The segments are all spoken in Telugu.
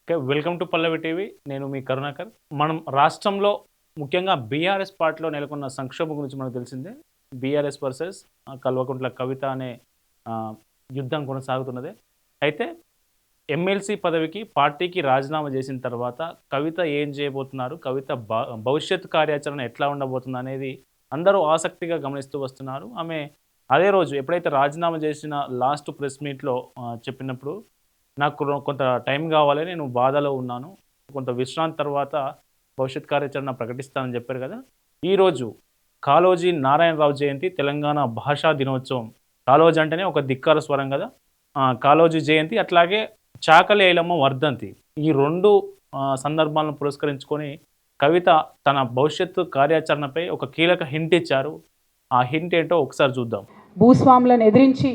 Okay. Welcome to Pallavi TV. నేను మీ కరుణాకర్. మనం రాష్ట్రంలో ముఖ్యంగా బీఆర్ఎస్ పార్టీలో నెలకొన్న సంక్షోభం గురించి మనకు తెలిసిందే. బీఆర్ఎస్ వర్సెస్ కల్వకుంట్ల కవిత అనే ఆహ్, యుద్ధం కొనసాగుతున్నదే. అయితే ఎమ్మెల్సీ పదవికి పార్టీకి రాజీనామా చేసిన తర్వాత కవిత ఏం చేయబోతున్నారు? కవిత భవిష్యత్ కార్యాచరణ ఎట్లా ఉండబోతుందనేది అందరూ ఆసక్తిగా గమనిస్తూ వస్తున్నారు. ఆమె అదే రోజు ఎప్పుడైతే రాజీనామా చేసిన లాస్ట్ ప్రెస్ మీట్‌లో చెప్పినప్పుడు నాకు కొంత టైం గావాలి. నేను బాధలో ఉన్నాను. కొంత విశ్రాంతి తర్వాత భవిష్యత్ కార్యాచరణ ప్రకటిస్తానని జెప్పారు గదా! ఈరోజు కాళోజీ నారాయణరావు జయంతి, తెలంగాణ భాషా దినోత్సవం. కాళోజీ అంటేనే ఒక ధిక్కార స్వరం గదా! కాళోజీ జయంతి అట్లాగే చాకలి ఐలమ్మ వర్ధంతి. ఈ 2 సందర్భాలను పురస్కరించుకొని కవిత తన భవిష్యత్తు కార్యాచరణపై ఒక కీలక హింట్ ఇచ్చారు. ఆ హింట్ ఏంటో ఒకసారి చూద్దాం. భూస్వాములను ఎదిరించి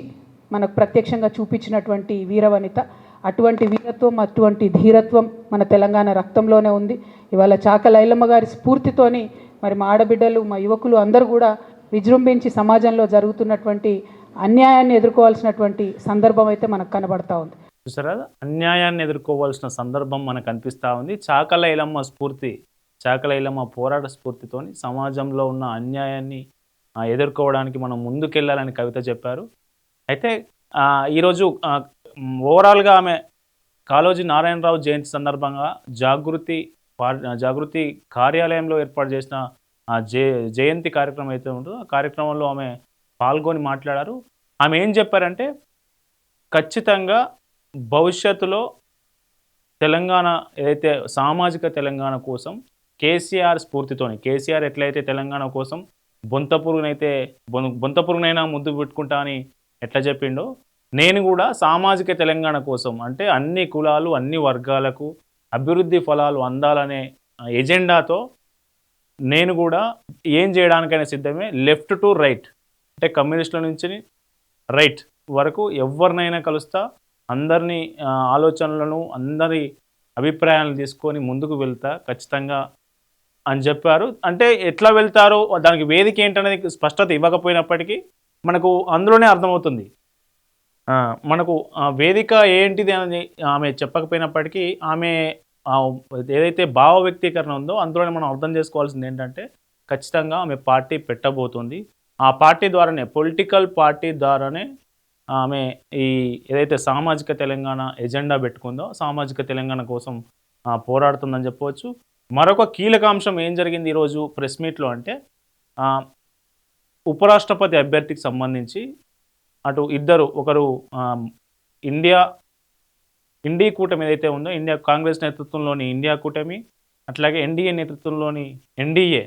మనకు ప్రత్యక్షంగా చూపించినటువంటి వీరవనిత. అటువంటి వీరత్వం, అటువంటి ధీరత్వం మన తెలంగాణ రక్తంలోనే ఉంది. ఇవాళ చాకలి ఐలమ్మ గారి స్ఫూర్తితోని మరి మా ఆడబిడ్డలు, మా యువకులు అందరూ కూడా విజృంభించి సమాజంలో జరుగుతున్నటువంటి అన్యాయాన్ని ఎదుర్కోవాల్సినటువంటి సందర్భం అయితే మనకు కనబడతా ఉంది. చూసారా? అన్యాయాన్ని ఎదుర్కోవాల్సిన సందర్భం మనకు కనిపిస్తూ ఉంది. చాకలి ఐలమ్మ స్ఫూర్తి, చాకలి ఐలమ్మ పోరాట స్ఫూర్తితోని సమాజంలో ఉన్న అన్యాయాన్ని ఎదుర్కోవడానికి మనం ముందుకెళ్ళాలని కవిత చెప్పారు. అయితే ఈరోజు ఓవరాల్‌గా ఆమె కాళోజీ నారాయణరావు జయంతి సందర్భంగా జాగృతి కార్యాలయంలో ఏర్పాటు చేసిన జయంతి కార్యక్రమం అయితే ఉంటుందో ఆ కార్యక్రమంలో ఆమె పాల్గొని మాట్లాడారు. ఆమె ఏం చెప్పారంటే, ఖచ్చితంగా భవిష్యత్తులో తెలంగాణ ఏదైతే సామాజిక తెలంగాణ కోసం కేసీఆర్ స్ఫూర్తితోని, కేసీఆర్ ఎట్లయితే తెలంగాణ కోసం బొంత పురుగునైనా ముద్దు పెట్టుకుంటా అని ఎట్లా చెప్పిండో, నేను కూడా సామాజిక తెలంగాణ కోసం అంటే అన్ని కులాలు, అన్ని వర్గాలకు అభివృద్ధి ఫలాలు అందాలనే ఎజెండాతో నేను కూడా ఏం చేయడానికైనా సిద్ధమే. లెఫ్ట్ టు రైట్ అంటే కమ్యూనిస్టుల నుంచి రైట్ వరకు ఎవరినైనా కలుస్తా, అందరినీ ఆలోచనలను, అందరి అభిప్రాయాలను తీసుకొని ముందుకు వెళ్తా ఖచ్చితంగా అని చెప్పారు. అంటే ఎట్లా వెళ్తారో దానికి వేదిక ఏంటనేది స్పష్టత ఇవ్వకపోయినప్పటికీ మనకు అందులోనే అర్థమవుతుంది. మనకు వేదిక ఏంటిది అని ఆమె చెప్పకపోయినప్పటికీ ఆమె ఏదైతే భావ వ్యక్తీకరణ ఉందో అందులోనే మనం అర్థం చేసుకోవాల్సింది ఏంటంటే, ఖచ్చితంగా ఆమె పార్టీ పెట్టబోతుంది. ఆ పార్టీ ద్వారానే, పొలిటికల్ పార్టీ ద్వారానే ఆమె ఈ ఏదైతే సామాజిక తెలంగాణ ఎజెండా పెట్టుకుందో సామాజిక తెలంగాణ కోసం పోరాడుతుందని చెప్పవచ్చు. మరొక కీలక అంశం ఏం జరిగింది ఈరోజు ప్రెస్ మీట్లో అంటే, ఉపరాష్ట్రపతి అభ్యర్థికి సంబంధించి అటు ఇద్దరు, ఒకరు ఇండీ కూటమి ఏదైతే ఉందో, ఇండియా కాంగ్రెస్ నేతృత్వంలోని ఇండియా కూటమి, అట్లాగే ఎన్డీఏ నేతృత్వంలోని ఎన్డీఏ,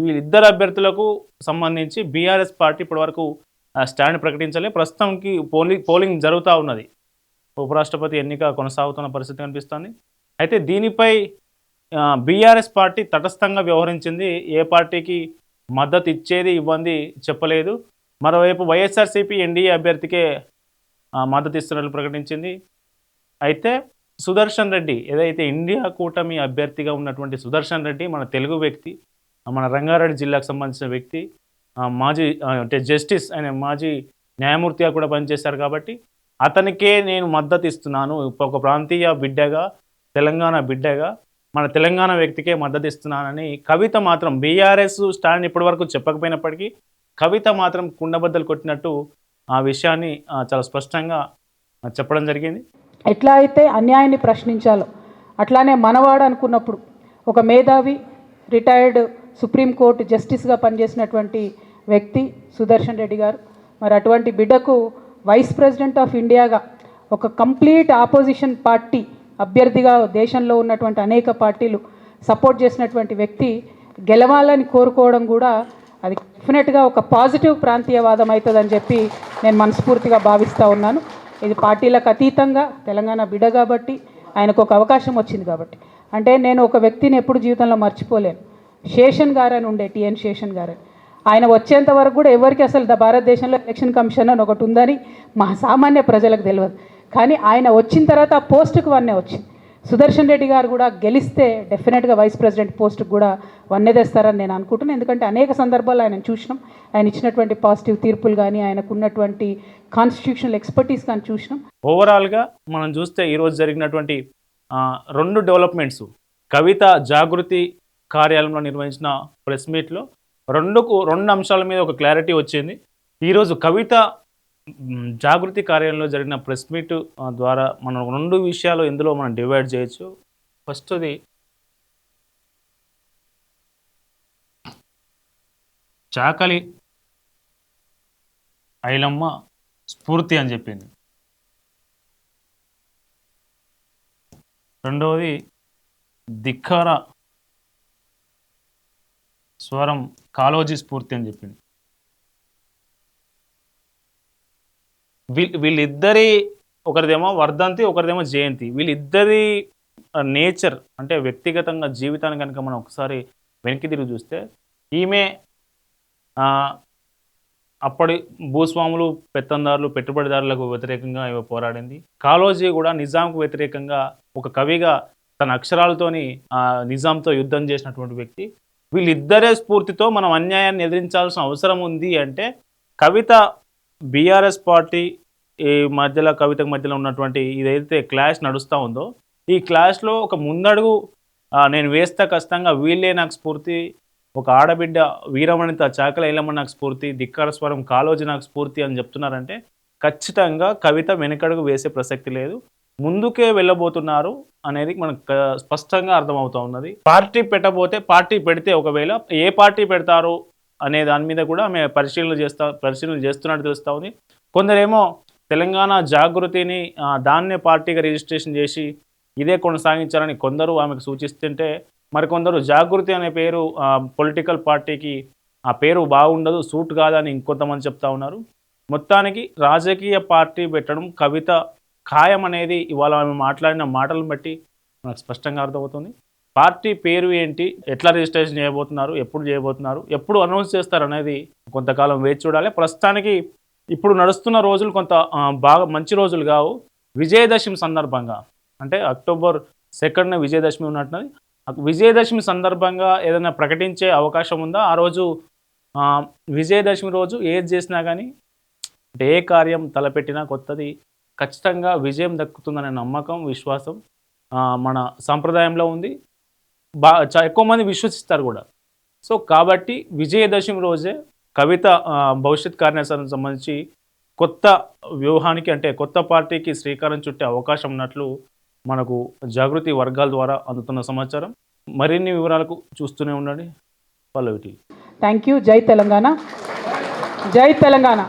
వీళ్ళిద్దరు అభ్యర్థులకు సంబంధించి బీఆర్ఎస్ పార్టీ ఇప్పటివరకు స్టాండ్ ప్రకటించలే. ప్రస్తుతానికి పోలింగ్ జరుగుతూ ఉన్నది. ఉపరాష్ట్రపతి ఎన్నిక కొనసాగుతున్న పరిస్థితి కనిపిస్తుంది. అయితే దీనిపై బీఆర్ఎస్ పార్టీ తటస్థంగా వ్యవహరించింది. ఏ పార్టీకి మద్దతు ఇచ్చేది ఇవ్వంది చెప్పలేదు. మరోవైపు వైఎస్ఆర్సీపీ ఎన్డీఏ అభ్యర్థికే మద్దతు ఇస్తున్నట్లు ప్రకటించింది. అయితే సుదర్శన్ రెడ్డి ఏదైతే ఇండియా కూటమి అభ్యర్థిగా ఉన్నటువంటి సుదర్శన్ రెడ్డి మన తెలుగు వ్యక్తి, మన రంగారెడ్డి జిల్లాకు సంబంధించిన వ్యక్తి, మాజీ అంటే జస్టిస్, ఆయన మాజీ న్యాయమూర్తిగా కూడా పనిచేశారు. కాబట్టి అతనికే నేను మద్దతు ఇస్తున్నాను, ఒక ప్రాంతీయ బిడ్డగా, తెలంగాణ బిడ్డగా మన తెలంగాణ వ్యక్తికే మద్దతు ఇస్తున్నానని కవిత మాత్రం, బీఆర్ఎస్ స్టాండ్ ఇప్పటివరకు చెప్పకపోయినప్పటికీ కవిత మాత్రం కుండబద్దలు కొట్టినట్టు ఆ విషయాన్ని చాలా స్పష్టంగా చెప్పడం జరిగింది. ఎట్లా అయితే అన్యాయాన్ని ప్రశ్నించాలో అట్లానే మనవాడు అనుకున్నప్పుడు ఒక మేధావి, రిటైర్డ్ సుప్రీంకోర్టు జస్టిస్గా పనిచేసినటువంటి వ్యక్తి సుదర్శన్ రెడ్డి గారు, మరి అటువంటి బిడ్డకు వైస్ ప్రెసిడెంట్ ఆఫ్ ఇండియాగా ఒక కంప్లీట్ ఆపోజిషన్ పార్టీ అభ్యర్థిగా దేశంలో ఉన్నటువంటి అనేక పార్టీలు సపోర్ట్ చేసినటువంటి వ్యక్తి గెలవాలని కోరుకోవడం కూడా అది డెఫినెట్గా ఒక పాజిటివ్ ప్రాంతీయవాదం అవుతుందని చెప్పి నేను మనస్ఫూర్తిగా భావిస్తూ ఉన్నాను. ఇది పార్టీలకు అతీతంగా తెలంగాణ బిడ్డ కాబట్టి, ఆయనకు ఒక అవకాశం వచ్చింది కాబట్టి. అంటే నేను ఒక వ్యక్తిని ఎప్పుడు జీవితంలో మర్చిపోలేను. శేషన్ గారని ఉండే, టిఎన్ శేషన్ గారని. ఆయన వచ్చేంత వరకు కూడా ఎవరికి అసలు భారతదేశంలో ఎలక్షన్ కమిషన్ అని ఒకటి ఉందని మా సామాన్య ప్రజలకు తెలియదు. కానీ ఆయన వచ్చిన తర్వాత ఆ పోస్టుకు వన్నే వచ్చింది. సుదర్శన్ రెడ్డి గారు కూడా గెలిస్తే డెఫినెట్గా వైస్ ప్రెసిడెంట్ పోస్ట్కి కూడా వన్నెదేస్తారని నేను అనుకుంటున్నాను. ఎందుకంటే అనేక సందర్భాల్లో ఆయన చూసినాం, ఆయన ఇచ్చినటువంటి పాజిటివ్ తీర్పులు కానీ, ఆయనకు ఉన్నటువంటి కాన్స్టిట్యూషనల్ ఎక్స్పర్టీస్ కానీ చూసినాం. ఓవరాల్గా మనం చూస్తే ఈరోజు జరిగినటువంటి 2 డెవలప్మెంట్స్, కవిత జాగృతి కార్యాలయంలో నిర్వహించిన ప్రెస్ మీట్లో 2 అంశాల మీద ఒక క్లారిటీ వచ్చింది. ఈరోజు కవిత జాగృతి కార్యాలయంలో జరిగిన ప్రెస్ మీట్ ద్వారా మనం 2 విషయాలు ఇందులో మనం డివైడ్ చేయొచ్చు. ఫస్ట్ది చాకలి ఐలమ్మ స్ఫూర్తి అని చెప్పింది. రెండవది ధిక్కార స్వరం కాళోజీ స్ఫూర్తి అని చెప్పింది. వీళ్ళిద్దరి, ఒకరిదేమో వర్ధంతి, ఒకరిదేమో జయంతి. వీళ్ళిద్దరి నేచర్ అంటే వ్యక్తిగతంగా జీవితాన్ని కనుక మనం ఒకసారి వెనక్కి తిరిగి చూస్తే, ఈమె అప్పటి భూస్వాములు, పెత్తందారులు, పెట్టుబడిదారులకు వ్యతిరేకంగా ఈమె పోరాడింది. కాళోజీ కూడా నిజాంకు వ్యతిరేకంగా ఒక కవిగా తన అక్షరాలతోని నిజాంతో యుద్ధం చేసినటువంటి వ్యక్తి. వీళ్ళిద్దరే స్ఫూర్తితో మనం అన్యాయాన్ని ఎదిరించాల్సిన అవసరం ఉంది అంటే, కవిత బీఆర్ఎస్ పార్టీ ఈ మధ్యలో, కవితకు మధ్యలో ఉన్నటువంటి ఇదైతే క్లాష్ నడుస్తూ ఉందో, ఈ క్లాష్లో ఒక ముందడుగు నేను వేస్తా కష్టంగా, వీళ్ళే నాకు స్ఫూర్తి, ఒక ఆడబిడ్డ వీరమణిత చాకలి ఐలమ్మ నాకు స్ఫూర్తి, ధిక్కార స్వరం కాళోజీ నాకు స్ఫూర్తి అని చెప్తున్నారంటే, ఖచ్చితంగా కవిత వెనకడుగు వేసే ప్రసక్తి లేదు, ముందుకే వెళ్ళబోతున్నారు అనేది మనకు స్పష్టంగా అర్థమవుతూ ఉన్నది. పార్టీ పెట్టబోతే, పార్టీ పెడితే ఒకవేళ ఏ పార్టీ పెడతారు అనే దాని మీద కూడా ఆమె పరిశీలన చేస్తున్నట్టు తెలుస్తూ ఉంది. కొందరేమో తెలంగాణ జాగృతిని దాన్నే పార్టీగా రిజిస్ట్రేషన్ చేసి ఇదే కొనసాగించాలని కొందరు ఆమెకు సూచిస్తుంటే, మరికొందరు జాగృతి అనే పేరు పొలిటికల్ పార్టీకి ఆ పేరు బాగుండదు, సూట్ కాదని ఇంకొంతమంది చెప్తా ఉన్నారు. మొత్తానికి రాజకీయ పార్టీ పెట్టడం కవిత ఖాయం అనేది ఇవాళ ఆమె మాట్లాడిన మాటలను బట్టి మనకు స్పష్టంగా అర్థమవుతుంది. పార్టీ పేరు ఏంటి, ఎట్లా రిజిస్ట్రేషన్ చేయబోతున్నారు, ఎప్పుడు చేయబోతున్నారు, ఎప్పుడు అనౌన్స్ చేస్తారు అనేది కొంతకాలం వేచి చూడాలి. ప్రస్తుతానికి ఇప్పుడు నడుస్తున్న రోజులు కొంత బాగా మంచి రోజులు కావు. విజయదశమి సందర్భంగా, అంటే అక్టోబర్ 2న విజయదశమి ఉన్నట్టున్నది. విజయదశమి సందర్భంగా ఏదైనా ప్రకటించే అవకాశం ఉందా? ఆ రోజు విజయదశమి రోజు ఏది చేసినా కానీ, అంటే ఏ కార్యం తలపెట్టినా కొత్తది ఖచ్చితంగా విజయం దక్కుతుందనే నమ్మకం, విశ్వాసం మన సాంప్రదాయంలో ఉంది. ఎక్కువ మంది విశ్వసిస్తారు కూడా. సో కాబట్టి విజయదశమి రోజే కవిత భవిష్యత్ కార్యాచరణకు సంబంధించి కొత్త వ్యూహానికి, అంటే కొత్త పార్టీకి శ్రీకారం చుట్టే అవకాశం ఉన్నట్లు మనకు జాగృతి వర్గాల ద్వారా అందుతున్న సమాచారం. మరిన్ని వివరాలకు చూస్తూనే ఉండండి పల్లవి టీవీ. Thank you. జై తెలంగాణ, జై తెలంగాణ.